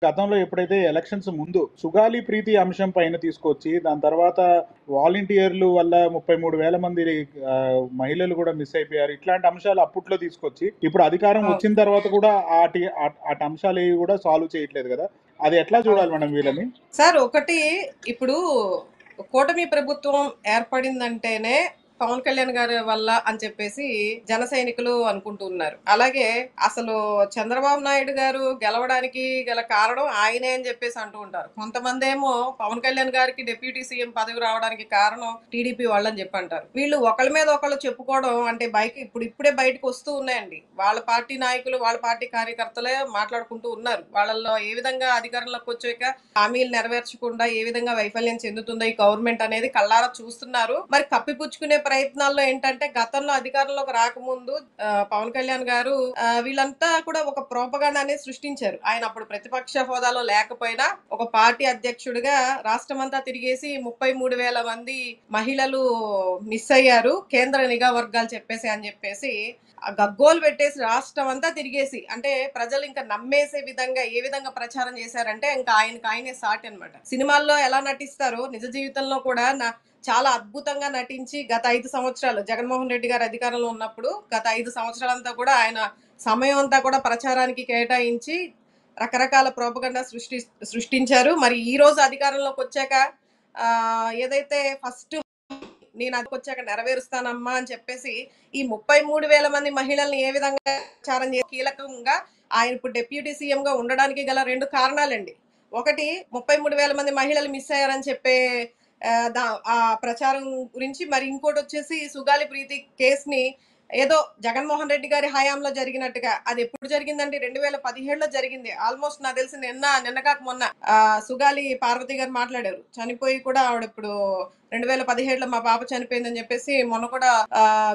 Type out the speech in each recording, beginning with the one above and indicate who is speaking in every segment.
Speaker 1: గతంలో ఎప్పుడైతే ఎలక్షన్స్ ముందు సుగాలి ప్రీతి అంశం పైన తీసుకొచ్చి దాని తర్వాత వాలంటీర్లు వల్ల 33,000 మంది మహిళలు కూడా మిస్ అయిపోయారు. ఇట్లాంటి అంశాలు అప్పట్లో తీసుకొచ్చి ఇప్పుడు అధికారం
Speaker 2: అవును
Speaker 1: వచ్చిన తర్వాత కూడా అటు అంశాలు ఏవి కూడా సాల్వ్ చేయట్లేదు కదా. అది ఎట్లా
Speaker 2: అవును
Speaker 1: చూడాలి మనం వీళ్ళని?
Speaker 2: సార్. ఒకటి, ఇప్పుడు కూటమి ప్రభుత్వం ఏర్పడిందంటేనే పవన్ కళ్యాణ్ గారి వల్ల అని చెప్పేసి జన సైనికులు అనుకుంటున్నారు. అలాగే అసలు చంద్రబాబు నాయుడు గారు గెలవడానికి గల కారణం ఆయనే అని చెప్పేసి అంటూ ఉంటారు. కొంతమంది ఏమో పవన్ కళ్యాణ్ గారికి డిప్యూటీ సీఎం పదవి రావడానికి కారణం టీడీపీ వాళ్ళని చెప్పి అంటారు. వీళ్ళు ఒకళ్ళ మీద ఒకళ్ళు చెప్పుకోవడం అంటే ఇప్పుడే బయటకు వస్తూ ఉన్నాయండి. వాళ్ళ పార్టీ నాయకులు, వాళ్ళ పార్టీ కార్యకర్తలే మాట్లాడుకుంటూ ఉన్నారు. వాళ్ళల్లో ఏ విధంగా అధికారంలోకి వచ్చాక హామీలు నెరవేర్చకుండా ఏ విధంగా వైఫల్యం చెందుతుందో ఈ గవర్నమెంట్ అనేది కళ్ళారా చూస్తున్నారు. మరి కప్పిపుచ్చుకునే ప్రయత్నాల్లో ఏంటంటే గతంలో అధికారంలోకి రాకముందు పవన్ కళ్యాణ్ గారు వీళ్ళంతా కూడా ఒక ప్రోపగాండా అనేది సృష్టించారు. ఆయన అప్పుడు ప్రతిపక్ష హోదాలో లేకపోయినా ఒక పార్టీ అధ్యక్షుడిగా రాష్ట్రమంతా తిరిగేసి 33,000 మంది మహిళలు మిస్ అయ్యారు కేంద్ర నిఘా వర్గాలు చెప్పేసి అని చెప్పేసి గగ్గోలు పెట్టేసి రాష్ట్రం అంతా తిరిగేసి, అంటే ప్రజలు ఇంకా నమ్మేసే విధంగా ఏ విధంగా ప్రచారం చేశారంటే ఇంకా ఆయనే సాటి అనమాట. సినిమాల్లో ఎలా నటిస్తారో నిజ జీవితంలో కూడా చాలా అద్భుతంగా నటించి గత 5 సంవత్సరాలు జగన్మోహన్ రెడ్డి గారు అధికారంలో ఉన్నప్పుడు గత 5 సంవత్సరాలంతా కూడా ఆయన సమయం అంతా కూడా ప్రచారానికి కేటాయించి రకరకాల ప్రోపగండా సృష్టించారు. మరి ఈ రోజు అధికారంలోకి వచ్చాక ఏదైతే ఫస్ట్ నేను అదికొచ్చాక నెరవేరుస్తానమ్మా అని చెప్పేసి ఈ 33,000 మంది మహిళల్ని ఏ విధంగా ప్రచారం చేసి కీలకంగా ఆయన ఇప్పుడు డిప్యూటీ సీఎం గా ఉండడానికి గల 2 కారణాలండి. ఒకటి, 33,000 మంది మహిళలు మిస్ అయ్యారని చెప్పే ఆ ప్రచారం గురించి. మరి ఇంకోటి వచ్చేసి సుగాలి ప్రీతి కేసుని ఏదో జగన్మోహన్ రెడ్డి గారి హయాంలో జరిగినట్టుగా, అది ఎప్పుడు జరిగిందండి? 2017లో జరిగింది. ఆల్మోస్ట్ నాకు తెలిసి నిన్న కాక మొన్న సుగాలి పార్వతి గారు మాట్లాడారు. చనిపోయి కూడా ఆవిడ ఇప్పుడు 2017లో మా పాప చనిపోయిందని చెప్పేసి మొన్న కూడా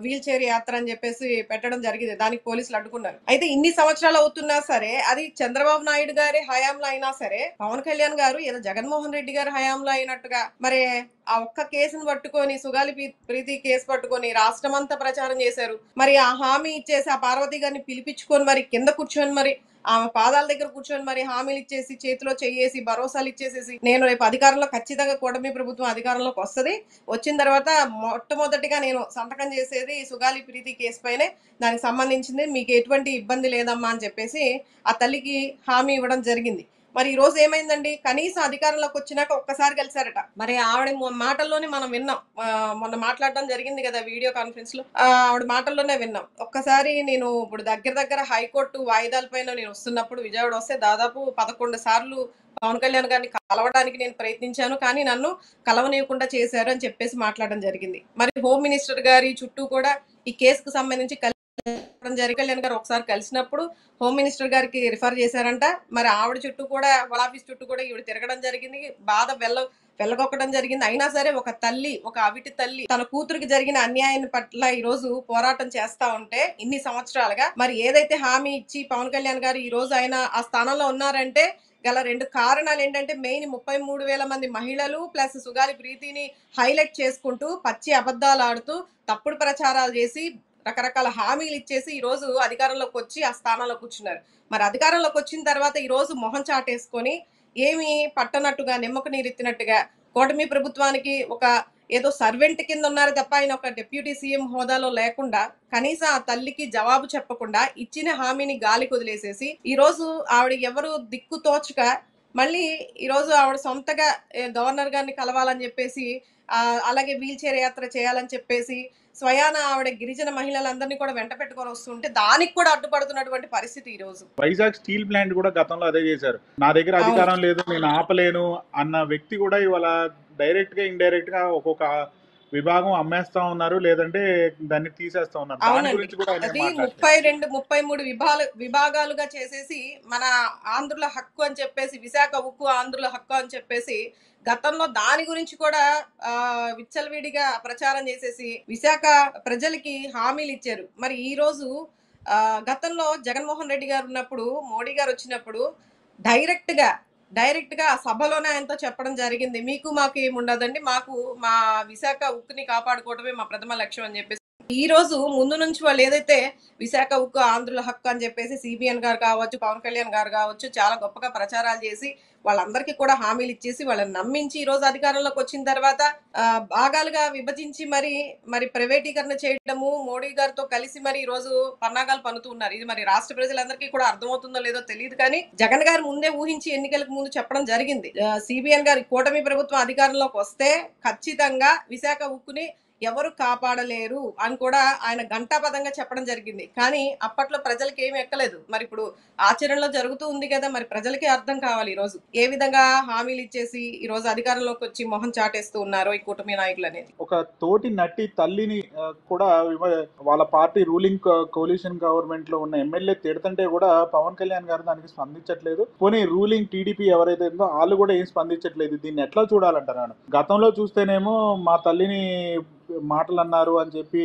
Speaker 2: వీల్ చైర్ యాత్ర అని చెప్పేసి పెట్టడం జరిగింది. దానికి పోలీసులు అడ్డుకున్నారు. అయితే ఇన్ని సంవత్సరాలు అవుతున్నా సరే, అది చంద్రబాబు నాయుడు గారి హయాంలో అయినా సరే, పవన్ కళ్యాణ్ గారు ఏదో జగన్మోహన్ రెడ్డి గారి హయాంలో అయినట్టుగా మరి ఆ ఒక్క కేసును పట్టుకొని, సుగాలి ప్రీతి కేసు పట్టుకొని రాష్ట్రం అంతా ప్రచారం చేశారు. మరి ఆ హామీ ఇచ్చేసి ఆ పార్వతి గారిని పిలిపించుకొని మరి కింద కూర్చొని మరి ఆమె పాదాల దగ్గర కూర్చొని మరి హామీలు ఇచ్చేసి, చేతిలో చెయ్యేసి, భరోసాలు ఇచ్చేసేసి, నేను రేపు అధికారంలో ఖచ్చితంగా కూటమి ప్రభుత్వం అధికారంలోకి వస్తుంది, వచ్చిన తర్వాత మొట్టమొదటిగా నేను సంతకం చేసేది సుగాలి ప్రీతి కేసు పైనే, దానికి సంబంధించింది, మీకు ఎటువంటి ఇబ్బంది లేదమ్మా అని చెప్పేసి ఆ తల్లికి హామీ ఇవ్వడం జరిగింది. మరి ఈ రోజు ఏమైందండి? కనీసం అధికారంలోకి వచ్చినాక ఒక్కసారి కలిసారట. మరి ఆవిడ మాటల్లోనే మనం విన్నాం. మొన్న మాట్లాడడం జరిగింది కదా వీడియో కాన్ఫరెన్స్ లో, ఆవిడ మాటల్లోనే విన్నాం. ఒక్కసారి నేను ఇప్పుడు దగ్గర హైకోర్టు వాయిదాల పైన నేను వస్తున్నప్పుడు విజయవాడ వస్తే దాదాపు 11 సార్లు పవన్ కళ్యాణ్ గారిని కలవడానికి నేను ప్రయత్నించాను, కానీ నన్ను కలవనీయకుండా చేశారు అని చెప్పేసి మాట్లాడడం జరిగింది. మరి హోమ్ మినిస్టర్ గారి చుట్టూ కూడా ఈ కేసుకు సంబంధించి కళ్యాణ్ గారు ఒకసారి కలిసినప్పుడు హోమ్ మినిస్టర్ గారికి రిఫర్ చేశారంట. మరి ఆవిడ చుట్టూ కూడా, వాళ్ళ ఆఫీస్ చుట్టూ కూడా ఈవిడ తిరగడం జరిగింది, బాధ వెళ్ళగొక్కడం జరిగింది. అయినా సరే ఒక తల్లి, ఒక అవిటి తల్లి తన కూతురికి జరిగిన అన్యాయం పట్ల ఈ రోజు పోరాటం చేస్తా ఉంటే ఇన్ని సంవత్సరాలుగా, మరి ఏదైతే హామీ ఇచ్చి పవన్ కళ్యాణ్ గారు ఈ రోజు ఆయన ఆ స్థానంలో ఉన్నారంటే గల 2 కారణాలు ఏంటంటే, మెయిన్ 33,000 మంది మహిళలు ప్లస్ సుగాలి ప్రీతిని హైలైట్ చేసుకుంటూ పచ్చి అబద్ధాలు ఆడుతూ తప్పుడు ప్రచారాలు చేసి రకరకాల హామీలు ఇచ్చేసి ఈ రోజు అధికారంలోకి వచ్చి ఆ స్థానంలో కూర్చున్నారు. మరి అధికారంలోకి వచ్చిన తర్వాత ఈ రోజు మొహం చాటేసుకొని ఏమి పట్టనట్టుగా, నిమ్మకు నీరెత్తినట్టుగా కూటమి ప్రభుత్వానికి ఒక ఏదో సర్వెంట్ కింద ఉన్నారు తప్ప ఆయన ఒక డిప్యూటీ సీఎం హోదాలో లేకుండా, కనీసం ఆ తల్లికి జవాబు చెప్పకుండా ఇచ్చిన హామీని గాలి వదిలేసేసి ఈ రోజు ఆవిడ ఎవరు దిక్కు తోచక మళ్ళీ ఈ రోజు ఆవిడ సొంతగా గవర్నర్ గారిని కలవాలని చెప్పేసి, అలాగే వీల్ చైర్ యాత్ర చేయాలని చెప్పేసి స్వయాన ఆవిడ గిరిజన మహిళలందరినీ కూడా వెంట పెట్టుకొని వస్తుంటే దానికి కూడా అడ్డుపడుతున్నటువంటి పరిస్థితి ఈ రోజు.
Speaker 1: వైజాగ్ స్టీల్ ప్లాంట్ కూడా గతంలో అదే చేశారు. నా దగ్గర అధికారం లేదు, నేను ఆపలేను అన్న వ్యక్తి కూడా ఇవాళ డైరెక్ట్ గా ఇండైరెక్ట్ గా ఒక్కొక్క విభాగం అమ్మేస్తా ఉన్నారు, లేదంటే దాన్ని తీసేస్తా ఉన్నారు. దాని గురించి కూడా
Speaker 2: అది 32, 33 విభాగాలుగా చేసేసి మన ఆంధ్రుల హక్కు అని చెప్పేసి, విశాఖ ఉక్కు ఆంధ్రుల హక్కు అని చెప్పేసి గతంలో దాని గురించి కూడా విచ్చలవిడిగా ప్రచారం చేసేసి విశాఖ ప్రజలకి హామీలు ఇచ్చారు. మరి ఈ రోజు గతంలో జగన్మోహన్ రెడ్డి గారు ఉన్నప్పుడు, మోడీ గారు వచ్చినప్పుడు డైరెక్ట్ గా ఆ సభలోనే ఆయనతో చెప్పడం జరిగింది, మీకు మాకు ఏముండదండి, మాకు మా విశాఖ ఉక్కుని కాపాడుకోవడమే మా ప్రథమ లక్ష్యం అని చెప్పేసి ఈ రోజు ముందు నుంచి వాళ్ళు ఏదైతే విశాఖ ఉక్కు ఆంధ్రుల హక్కు అని చెప్పేసి సిబిఎన్ గారు కావచ్చు, పవన్ కళ్యాణ్ గారు కావచ్చు, చాలా గొప్పగా ప్రచారాలు చేసి వాళ్ళందరికీ కూడా హామీలు ఇచ్చేసి వాళ్ళని నమ్మించి ఈ రోజు అధికారంలోకి వచ్చిన తర్వాత భాగాలుగా విభజించి మరి ప్రైవేటీకరణ చేయడము, మోడీ గారితో కలిసి మరి ఈ రోజు పన్నాగాలు పన్నుతూ ఉన్నారు. ఇది మరి రాష్ట్ర ప్రజలందరికీ కూడా అర్థమవుతుందో లేదో తెలియదు కానీ జగన్ గారు ముందే ఊహించి ఎన్నికలకు ముందు చెప్పడం జరిగింది. సిబిఎన్ గారి కూటమి ప్రభుత్వం అధికారంలోకి వస్తే ఖచ్చితంగా విశాఖ ఉక్కుని ఎవరు కాపాడలేరు అని కూడా ఆయన ఘంటాపథంగా చెప్పడం జరిగింది. కానీ అప్పట్లో ప్రజలకి ఏమి ఎక్కలేదు. మరి ఇప్పుడు ఆచరణలో జరుగుతూ ఉంది కదా, మరి ప్రజలకి అర్థం కావాలి ఈ రోజు ఏ విధంగా హామీలు ఇచ్చేసి ఈ రోజు అధికారంలోకి వచ్చి మొహం చాటేస్తూ ఉన్నారో ఈ కూటమి నాయకులు అనేది.
Speaker 1: ఒక తోటి నటి తల్లిని కూడా వాళ్ళ పార్టీ రూలింగ్ కోalition గవర్నమెంట్ లో ఉన్న ఎమ్మెల్యే తిడుతుంటే కూడా పవన్ కళ్యాణ్ గారు దానికి స్పందించట్లేదు. పోనీ రూలింగ్ టీడీపీ ఎవరైతే ఉందో వాళ్ళు కూడా ఏం స్పందించట్లేదు. దీన్ని ఎట్లా చూడాలంటారు? గతంలో చూస్తేనేమో మా తల్లిని మాటలు అన్నారు అని చెప్పి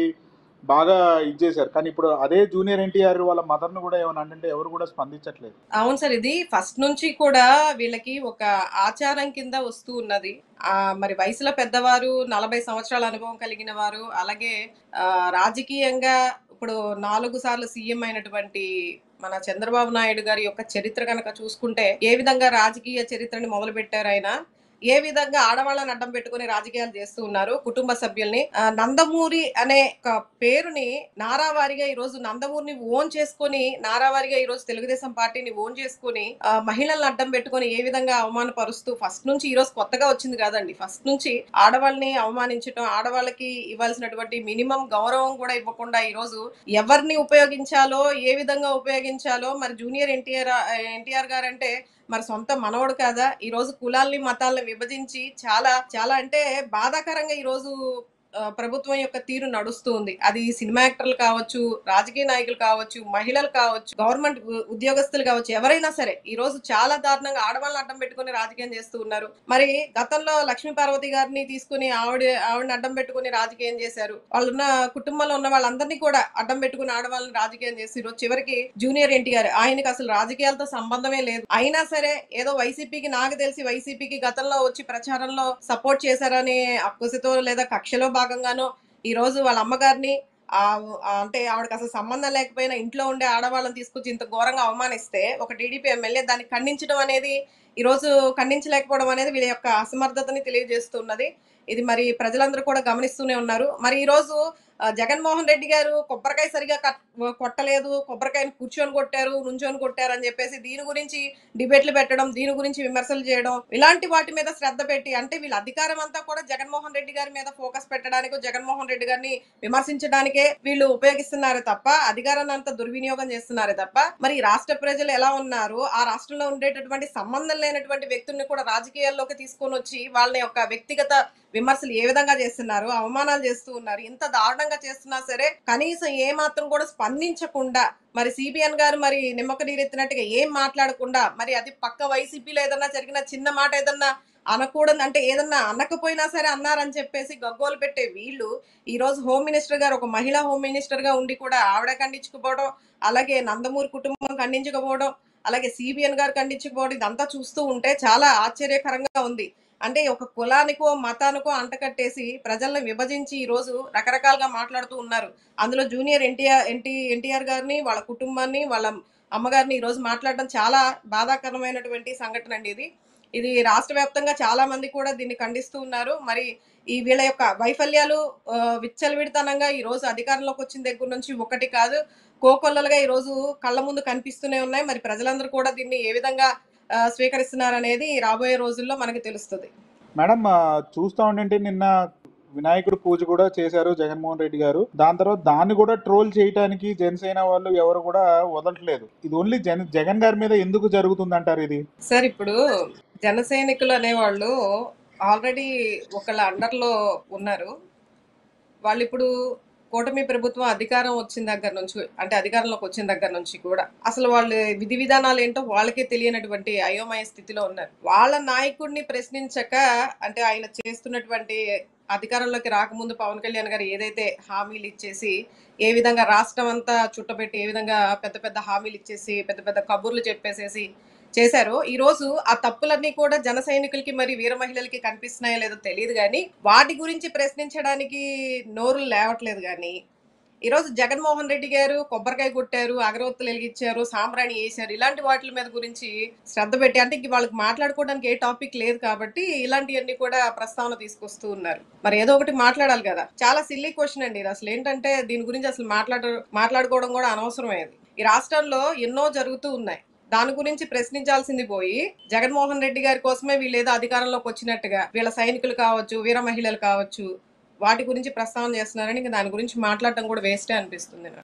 Speaker 1: బాగా ఇచ్చేశారు, కానీ ఇప్పుడు అదే జూనియర్ ఎన్టీఆర్ వాళ్ళ మదర్ ను కూడా ఏమైనా అంటే ఎవరు కూడా స్పందించట్లేదు.
Speaker 2: అవును సార్, ఇది ఫస్ట్ నుంచి కూడా వీళ్ళకి ఒక ఆచారం కింద వస్తూ ఉన్నది. మరి వయసులో పెద్దవారు, 40 సంవత్సరాల అనుభవం కలిగిన వారు, అలాగే రాజకీయంగా ఇప్పుడు 4 సార్లు సీఎం అయినటువంటి మన చంద్రబాబు నాయుడు గారి యొక్క చరిత్ర కనుక చూసుకుంటే ఏ విధంగా రాజకీయ చరిత్రని మొదలు పెట్టారు ఆయన, ఏ విధంగా ఆడవాళ్ళని అడ్డం పెట్టుకుని రాజకీయాలు చేస్తూ ఉన్నారు, కుటుంబ సభ్యుల్ని నందమూరి అనే ఒక పేరుని నారావారిగా ఈ రోజు నందమూరిని ఓన్ చేసుకుని, నారావారిగా ఈ రోజు తెలుగుదేశం పార్టీని ఓన్ చేసుకుని మహిళలను అడ్డం పెట్టుకుని ఏ విధంగా అవమానపరుస్తూ ఫస్ట్ నుంచి, ఈ రోజు కొత్తగా వచ్చింది కాదండి, ఫస్ట్ నుంచి ఆడవాళ్ళని అవమానించడం, ఆడవాళ్ళకి ఇవ్వాల్సినటువంటి మినిమం గౌరవం కూడా ఇవ్వకుండా ఈ రోజు ఎవరిని ఉపయోగించాలో, ఏ విధంగా ఉపయోగించాలో, మరి జూనియర్ ఎన్టీఆర్ గారు అంటే మరి సొంత మనవడు కాదా, ఈ రోజు కులాల్ని మతాల్ని విభజించి చాలా చాలా అంటే బాధాకరంగా ఈ రోజు ప్రభుత్వం యొక్క తీరు నడుస్తూ ఉంది. అది సినిమా యాక్టర్లు కావచ్చు, రాజకీయ నాయకులు కావచ్చు, మహిళలు కావచ్చు, గవర్నమెంట్ ఉద్యోగస్తులు కావచ్చు, ఎవరైనా సరే ఈ రోజు చాలా దారుణంగా ఆడవాళ్ళని అడ్డం పెట్టుకుని రాజకీయం చేస్తూ ఉన్నారు. మరి గతంలో లక్ష్మీ పార్వతి గారిని తీసుకుని ఆవిడని అడ్డం పెట్టుకుని రాజకీయం చేశారు. వాళ్ళున్న కుటుంబంలో ఉన్న వాళ్ళందరినీ కూడా అడ్డం పెట్టుకుని ఆడవాళ్ళని రాజకీయం చేసి ఈరోజు చివరికి జూనియర్ ఎన్టీఆర్, ఆయనకి అసలు రాజకీయాలతో సంబంధమే లేదు. అయినా సరే ఏదో వైసీపీకి, నాకు తెలిసి వైసీపీకి గతంలో వచ్చి ప్రచారంలో సపోర్ట్ చేశారని అక్కుసితో లేదా కక్షలో భాగంగానో ఈ రోజు వాళ్ళ అమ్మగారిని అంటే ఆవిడకి అసలు సంబంధం లేకపోయినా ఇంట్లో ఉండే ఆడవాళ్ళని తీసుకొచ్చి ఇంత ఘోరంగా అవమానిస్తే ఒక టీడీపీ ఎమ్మెల్యే దాన్ని ఖండించడం అనేది, ఈ రోజు ఖండించలేకపోవడం అనేది వీళ్ళ యొక్క అసమర్థతని తెలియజేస్తున్నది. ఇది మరి ప్రజలందరూ కూడా గమనిస్తూనే ఉన్నారు. మరి ఈ రోజు జగన్మోహన్ రెడ్డి గారు కొబ్బరికాయ సరిగా కొట్టలేదు, కొబ్బరికాయని కూర్చొని కొట్టారు, నుంచొని కొట్టారు అని చెప్పేసి దీని గురించి డిబేట్లు పెట్టడం, దీని గురించి విమర్శలు చేయడం, ఇలాంటి వాటి మీద శ్రద్ధ పెట్టి, అంటే వీళ్ళ అధికారం అంతా కూడా జగన్మోహన్ రెడ్డి గారి మీద ఫోకస్ పెట్టడానికి, జగన్మోహన్ రెడ్డి గారిని విమర్శించడానికే వీళ్ళు ఉపయోగిస్తున్నారు తప్ప, అధికారాన్ని అంతా దుర్వినియోగం చేస్తున్నారు తప్ప, మరి రాష్ట్ర ప్రజలు ఎలా ఉన్నారు, ఆ రాష్ట్రంలో ఉండేటటువంటి సంబంధం లేనటువంటి వ్యక్తుల్ని కూడా రాజకీయాల్లోకి తీసుకొని వచ్చి వాళ్ళ యొక్క వ్యక్తిగత విమర్శలు ఏ విధంగా చేస్తున్నారు, అవమానాలు చేస్తూ ఉన్నారు. ఇంత దారుణంగా చేస్తున్నా సరే కనీసం ఏ మాత్రం కూడా స్పందించకుండా, మరి సిబిఎన్ గారు మరి నిమ్మక నీరెత్తినట్టుగా ఏం మాట్లాడకుండా, మరి అది పక్క వైసీపీలో ఏదన్నా జరిగిన చిన్న మాట ఏదన్నా అనకూడదు అంటే, ఏదన్నా అనకపోయినా సరే అన్నారని చెప్పేసి గగ్గోలు పెట్టే వీళ్ళు ఈ రోజు హోమ్ మినిస్టర్ గారు, ఒక మహిళా హోమ్ మినిస్టర్ గా ఉండి కూడా ఆవిడ ఖండించకపోవడం, అలాగే నందమూరి కుటుంబం ఖండించకపోవడం, అలాగే సిబిఎన్ గారు ఖండించకపోవడం, ఇదంతా చూస్తూ ఉంటే చాలా ఆశ్చర్యకరంగా ఉంది. అంటే ఒక కులానికో మతానికో అంటకట్టేసి ప్రజలను విభజించి ఈ రోజు రకరకాలుగా మాట్లాడుతూ ఉన్నారు. అందులో జూనియర్ ఎన్టీఆర్ గారిని, వాళ్ళ కుటుంబాన్ని, వాళ్ళ అమ్మగారిని ఈ రోజు మాట్లాడడం చాలా బాధాకరమైనటువంటి సంఘటన అండి. ఇది రాష్ట్ర వ్యాప్తంగా చాలా మంది కూడా దీన్ని ఖండిస్తూ ఉన్నారు. మరి ఈ వీళ్ళ యొక్క వైఫల్యాలు విచ్చలవిడితనంగా ఈ రోజు అధికారంలోకి వచ్చిన దగ్గర నుంచి ఒకటి కాదు, కోకొల్లలుగా ఈ రోజు కళ్ళ ముందు కనిపిస్తూనే ఉన్నాయి. మరి ప్రజలందరూ కూడా దీన్ని ఏ విధంగా స్వీకరిస్తున్నారనేది రాబోయే రోజుల్లో మనకి తెలుస్తుంది.
Speaker 1: మేడం, చూస్తా ఉండండి, నిన్న వినాయకుడు పూజ కూడా చేశారు జగన్మోహన్ రెడ్డి గారు. దాని తర్వాత దాన్ని కూడా ట్రోల్ చేయడానికి జనసేన వాళ్ళు ఎవరు కూడా వదలట్లేదు. ఇది ఓన్లీ జగన్ గారి మీద ఎందుకు జరుగుతుంది అంటారు ఇది?
Speaker 2: సార్, ఇప్పుడు జన సైనికులు అనేవాళ్ళు ఆల్రెడీ ఒకళ్ళ అండర్లో ఉన్నారు. వాళ్ళు ఇప్పుడు కూటమి ప్రభుత్వం అధికారం వచ్చిన దగ్గర నుంచి, అంటే అధికారంలోకి వచ్చిన దగ్గర నుంచి కూడా అసలు వాళ్ళు విధి విధానాలు ఏంటో వాళ్ళకే తెలియనటువంటి అయోమయ స్థితిలో ఉన్నారు. వాళ్ళ నాయకుడిని ప్రశ్నించక, అంటే ఆయన చేస్తున్నటువంటి అధికారంలోకి రాకముందు పవన్ కళ్యాణ్ గారు ఏదైతే హామీలు ఇచ్చేసి ఏ విధంగా రాష్ట్రం అంతా చుట్టబెట్టి ఏ విధంగా పెద్ద పెద్ద హామీలు ఇచ్చేసి పెద్ద పెద్ద కబుర్లు చెప్పేసేసి చేశారో, ఈ రోజు ఆ తప్పులన్నీ కూడా జన సైనికులకి మరి వీర మహిళలకి కనిపిస్తున్నాయో లేదో తెలియదు కానీ వాటి గురించి ప్రశ్నించడానికి నోరు లేవట్లేదు. కానీ ఈ రోజు జగన్మోహన్ రెడ్డి గారు కొబ్బరికాయ కొట్టారు, అగరవత్తులు వెలిగించారు, సాంబ్రాణి వేశారు, ఇలాంటి వాటి మీద గురించి శ్రద్ధ పెట్టి, అంటే ఇంక వాళ్ళకి మాట్లాడుకోవడానికి ఏ టాపిక్ లేదు కాబట్టి ఇలాంటివన్నీ కూడా ప్రస్తావన తీసుకొస్తూ ఉన్నారు. మరి ఏదో ఒకటి మాట్లాడాలి కదా. చాలా సిల్లీ క్వశ్చన్ అండి ఇది. అసలు ఏంటంటే దీని గురించి అసలు మాట్లాడుకోవడం కూడా అనవసరమేది. ఈ రాష్ట్రంలో ఎన్నో జరుగుతూ ఉన్నాయి. దాని గురించి ప్రశ్నించాల్సింది పోయి జగన్మోహన్ రెడ్డి గారి కోసమే వీళ్ళు ఏదో అధికారంలోకి వచ్చినట్టుగా వీళ్ళ సైనికులు కావచ్చు, వీర మహిళలు కావచ్చు, వాటి గురించి ప్రస్తావన చేస్తున్నారని, ఇంకా దాని గురించి మాట్లాడటం కూడా వేస్టే అనిపిస్తుంది నాకు.